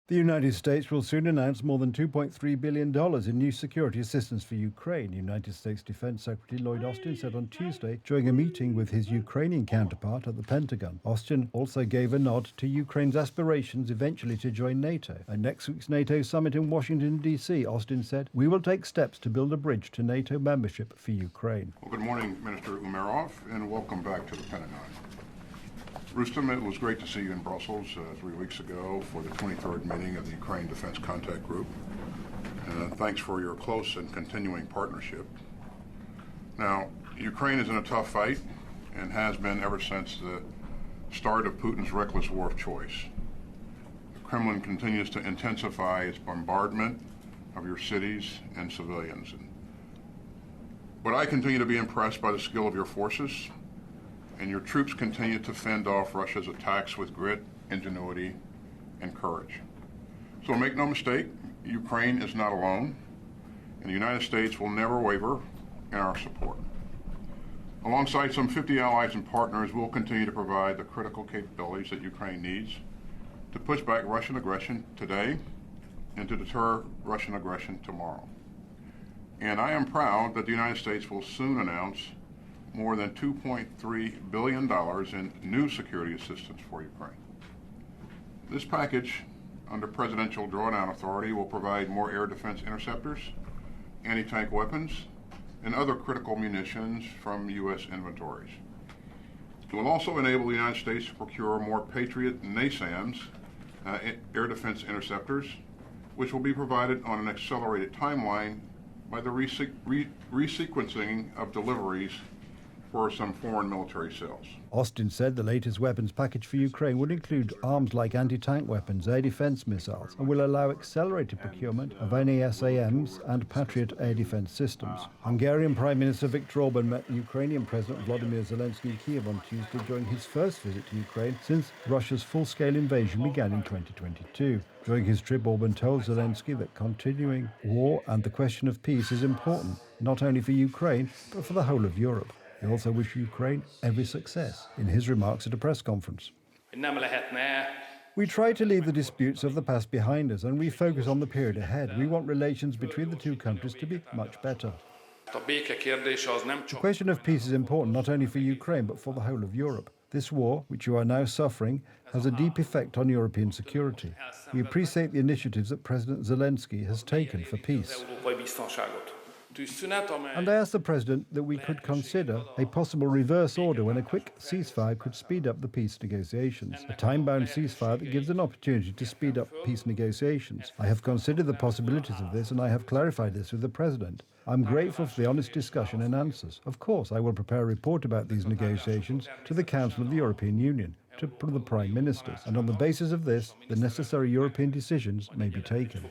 The United States will soon announce more than $2.3 billion in new security assistance for Ukraine, United States Defense Secretary Lloyd Austin said on Tuesday during a meeting with his Ukrainian counterpart at the Pentagon. Austin also gave a nod to Ukraine's aspirations eventually to join NATO. At next week's NATO summit in Washington, D.C., Austin said, "We will take steps to build a bridge to NATO membership for Ukraine." Well, good morning, Minister Umerov, and welcome back to the Pentagon. Rustem, it was great to see you in Brussels 3 weeks ago for the 23rd meeting of the Ukraine Defense Contact Group. Thanks for your close and continuing partnership. Now, Ukraine is in a tough fight and has been ever since the start of Putin's reckless war of choice. The Kremlin continues to intensify its bombardment of your cities and civilians. But I continue to be impressed by the skill of your forces, and your troops continue to fend off Russia's attacks with grit, ingenuity, and courage. So make no mistake, Ukraine is not alone, and the United States will never waver in our support. Alongside some 50 allies and partners, we'll continue to provide the critical capabilities that Ukraine needs to push back Russian aggression today and to deter Russian aggression tomorrow. And I am proud that the United States will soon announce more than $2.3 billion in new security assistance for Ukraine. This package, under presidential drawdown authority, will provide more air defense interceptors, anti-tank weapons, and other critical munitions from U.S. inventories. It will also enable the United States to procure more Patriot NASAMS, air defense interceptors, which will be provided on an accelerated timeline by the resequencing of deliveries for some foreign military sales. Austin said the latest weapons package for Ukraine would include arms like anti-tank weapons, air defense missiles, and will allow accelerated procurement of NASAMs and Patriot air defense systems. Hungarian Prime Minister Viktor Orban met Ukrainian President Volodymyr Zelensky in Kiev on Tuesday during his first visit to Ukraine since Russia's full-scale invasion began in 2022. During his trip, Orban told Zelensky that continuing war and the question of peace is important, not only for Ukraine, but for the whole of Europe. He also wished Ukraine every success in his remarks at a press conference. We try to leave the disputes of the past behind us and refocus on the period ahead. We want relations between the two countries to be much better. The question of peace is important not only for Ukraine but for the whole of Europe. This war, which you are now suffering, has a deep effect on European security. We appreciate the initiatives that President Zelensky has taken for peace. And I asked the President that we could consider a possible reverse order when a quick ceasefire could speed up the peace negotiations. A time-bound ceasefire that gives an opportunity to speed up peace negotiations. I have considered the possibilities of this and I have clarified this with the President. I'm grateful for the honest discussion and answers. Of course, I will prepare a report about these negotiations to the Council of the European Union, to the Prime Ministers, and on the basis of this, the necessary European decisions may be taken.